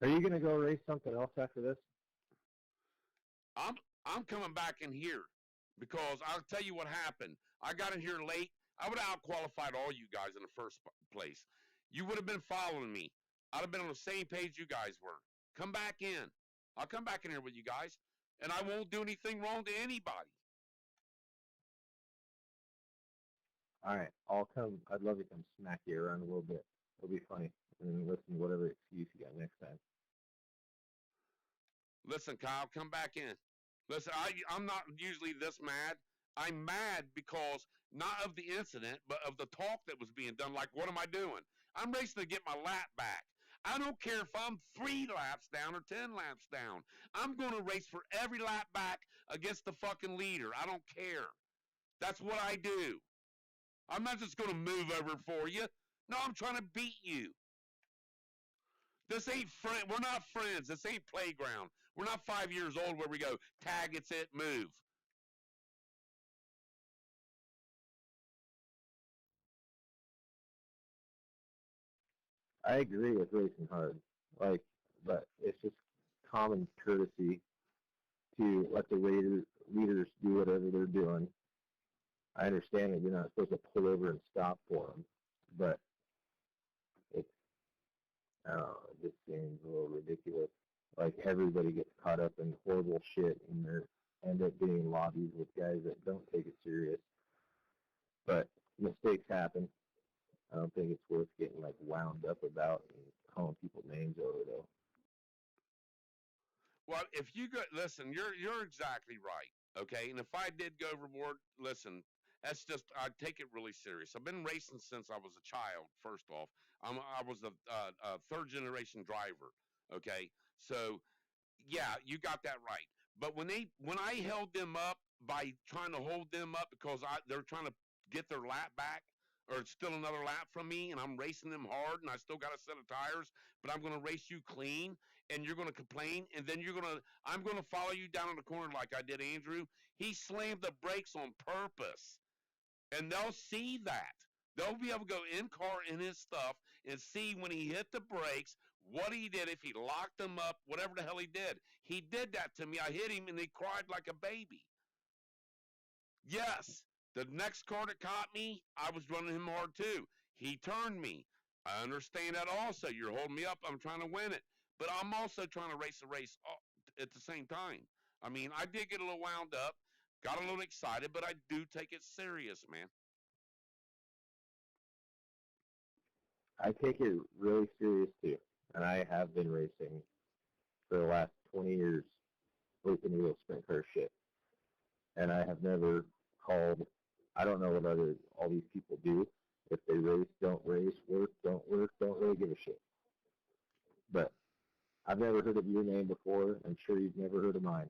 Are you going to go race something else after this? I'm coming back in here because I'll tell you what happened. I got in here late. I would have out-qualified all you guys in the first place. You would have been following me. I'd have been on the same page you guys were. Come back in. I'll come back in here with you guys, and I won't do anything wrong to anybody. All right, I'll come. I'd love to come smack you around a little bit. It'll be funny. And then listen to whatever excuse you got next time. Listen, Kyle, come back in. Listen, I'm not usually this mad. I'm mad because not of the incident, but of the talk that was being done. Like, what am I doing? I'm racing to get my lap back. I don't care if I'm 3 laps down or 10 laps down. I'm going to race for every lap back against the fucking leader. I don't care. That's what I do. I'm not just going to move over for you. No, I'm trying to beat you. This ain't friend. We're not friends. This ain't playground. We're not 5 years old where we go, tag, it's it, move. I agree with racing hard, but it's just common courtesy to let the leaders do whatever they're doing. I understand that you're not supposed to pull over and stop for them, but it's, I don't know, it just seems a little ridiculous. Like, everybody gets caught up in horrible shit and they end up being lobbies with guys that don't take it serious. But mistakes happen. I don't think it's worth getting like wound up about and calling people names over though. Well, if you go, listen, you're exactly right. Okay, and if I did go overboard, listen, that's just I take it really serious. I've been racing since I was a child. First off, I was a 3rd generation driver. Okay, so yeah, you got that right. But when I held them up by trying to hold them up because they're trying to get their lap back or it's still another lap from me and I'm racing them hard and I still got a set of tires, but I'm going to race you clean and you're going to complain and then I'm going to follow you down in the corner like I did Andrew. He slammed the brakes on purpose and they'll see that. They'll be able to go in car in his stuff and see when he hit the brakes what he did, if he locked them up, whatever the hell he did. He did that to me. I hit him and he cried like a baby. Yes, the next car that caught me, I was running him hard too. He turned me. I understand that also. You're holding me up. I'm trying to win it. But I'm also trying to race a race at the same time. I mean, I did get a little wound up, got a little excited, but I do take it serious, man. I take it really serious too, and I have been racing for the last 20 years, open wheel sprint car shit, and I have never called. I don't know what all these people do. If they race, don't race, don't work, don't really give a shit. But I've never heard of your name before. I'm sure you've never heard of mine.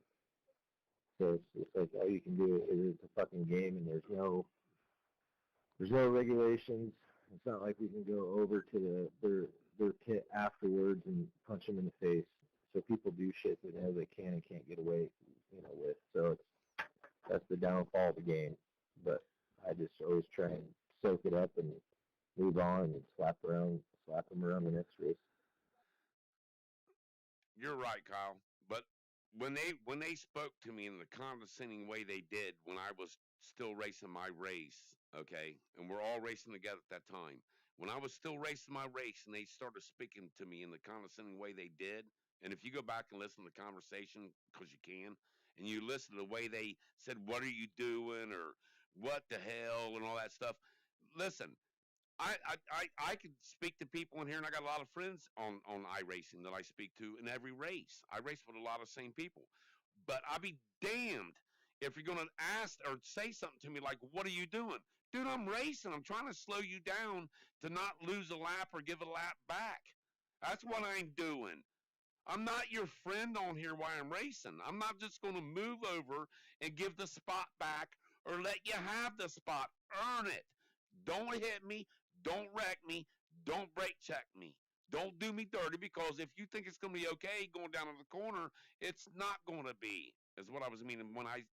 So it's like all you can do is it's a fucking game, and there's no regulations. It's not like we can go over to their pit afterwards and punch them in the face. So people do shit that they can and can't get away, with. So that's the downfall of the game. But I just always try and soak it up and move on and slap them around the next race. You're right, Kyle. But when they spoke to me in the condescending way they did when I was still racing my race, okay, and we're all racing together at that time. When I was still racing my race and they started speaking to me in the condescending way they did, and if you go back and listen to the conversation, because you can, and you listen to the way they said, "What are you doing?" or "What the hell?" and all that stuff. Listen, I can speak to people in here, and I got a lot of friends on iRacing that I speak to in every race. I race with a lot of same people, but I'll be damned if you're going to ask or say something to me like, "What are you doing?" Dude, I'm racing. I'm trying to slow you down to not lose a lap or give a lap back. That's what I'm doing. I'm not your friend on here while I'm racing. I'm not just going to move over and give the spot back or let you have the spot. Earn it. Don't hit me. Don't wreck me. Don't brake check me. Don't do me dirty, because if you think it's going to be okay going down to the corner, it's not going to be. Is what I was meaning when I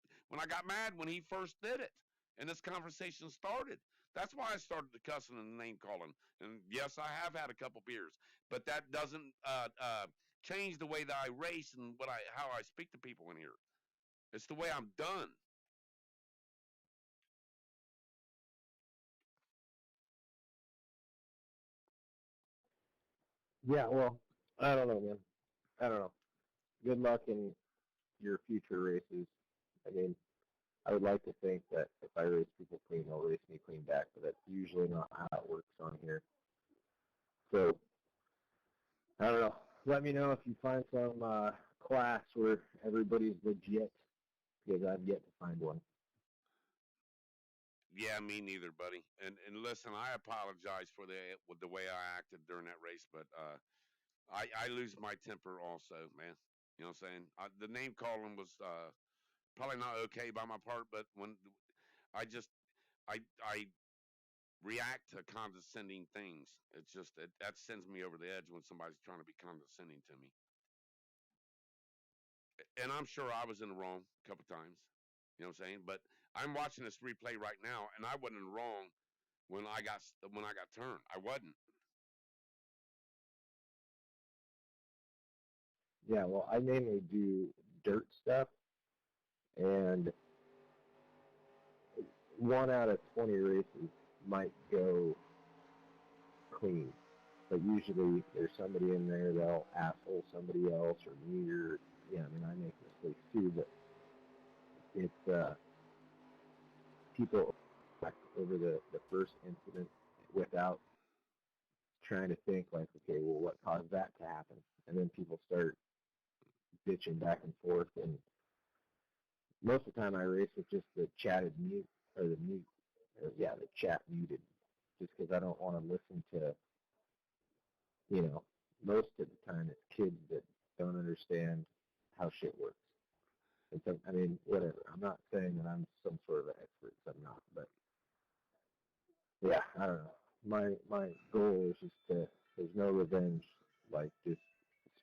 got mad when he first did it and this conversation started. That's why I started the cussing and the name calling. And yes, I have had a couple beers, but that doesn't change the way that I race and how I speak to people in here. It's the way I'm done. Yeah, well, I don't know, man. I don't know. Good luck in your future races. I mean, I would like to think that if I race people clean, they'll race me clean back, but that's usually not how it works on here. So, I don't know. Let me know if you find some class where everybody's legit, because I've yet to find one. Yeah, me neither, buddy. And listen, I apologize for the way I acted during that race, but I lose my temper also, man. You know what I'm saying? The name calling was probably not okay by my part, but when I just I react to condescending things. It's just that sends me over the edge when somebody's trying to be condescending to me. And I'm sure I was in the wrong a couple times. You know what I'm saying? But I'm watching this replay right now, and I wasn't wrong when I got turned. I wasn't. Yeah, well, I mainly do dirt stuff, and 1 out of 20 races might go clean. But usually there's somebody in there that'll asshole somebody else or me or, yeah, I mean, I make mistakes too, but it's, people back over the first incident without trying to think like, okay, well, what caused that to happen? And then people start bitching back and forth, and most of the time I race with just the chatted mute, or the mute, or, yeah, the chat muted, just because I don't want to listen to, you know, most of the time it's kids that don't understand how shit works. And so, I mean, whatever. I'm not saying that I'm some sort of an expert, 'cause I'm not. But yeah, I don't know. My goal is just to. There's no revenge, like just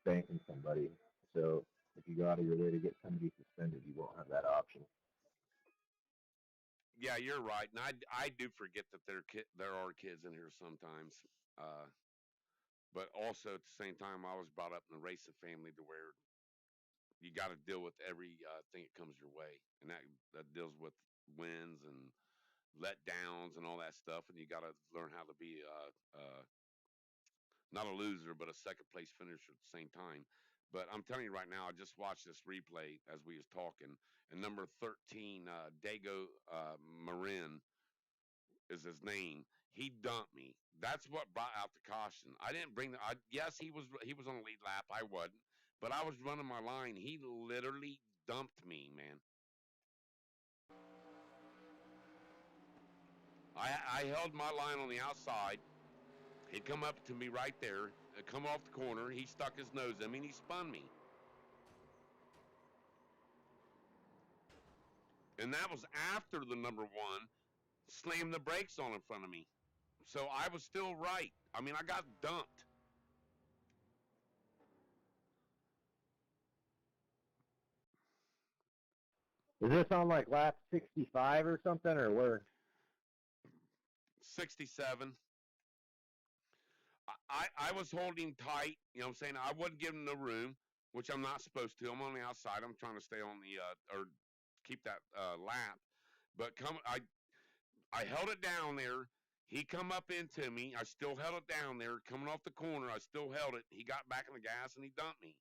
spanking somebody. So if you go out of your way to get somebody suspended, you won't have that option. Yeah, you're right, and I do forget that there are kids in here sometimes. Uh, but also at the same time, I was brought up in a racing family to where you got to deal with every thing that comes your way, and that deals with wins and let downs and all that stuff, and you got to learn how to be not a loser, but a second place finisher at the same time. But I'm telling you right now, I just watched this replay as we was talking, and number 13, Dago Marin is his name. He dumped me. That's what brought out the caution. I didn't bring the. Yes, he was on the lead lap. I wasn't, but I was running my line. He literally dumped me, man. I held my line on the outside. He come up to me right there, come off the corner. He stuck his nose in me and he spun me. And that was after the number one slammed the brakes on in front of me. So I was still right. I mean, I got dumped. Is this on like lap 65 or something, or where? 67. I was holding tight, you know what I'm saying? I wasn't giving no room, which I'm not supposed to. I'm on the outside. I'm trying to stay on the, or keep that lap. But I held it down there. He come up into me. I still held it down there. Coming off the corner, I still held it. He got back in the gas and he dumped me.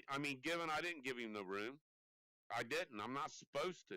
I mean, given I didn't give him the room, I didn't. I'm not supposed to.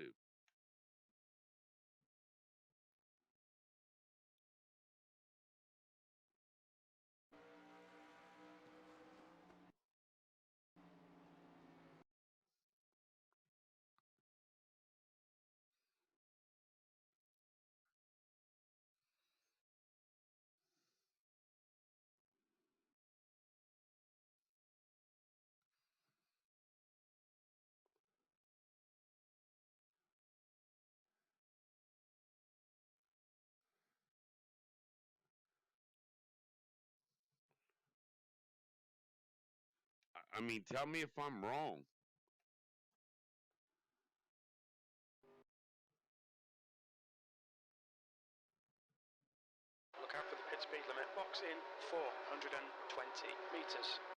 I mean, tell me if I'm wrong. Look out for the pit speed limit. Box in 420 meters.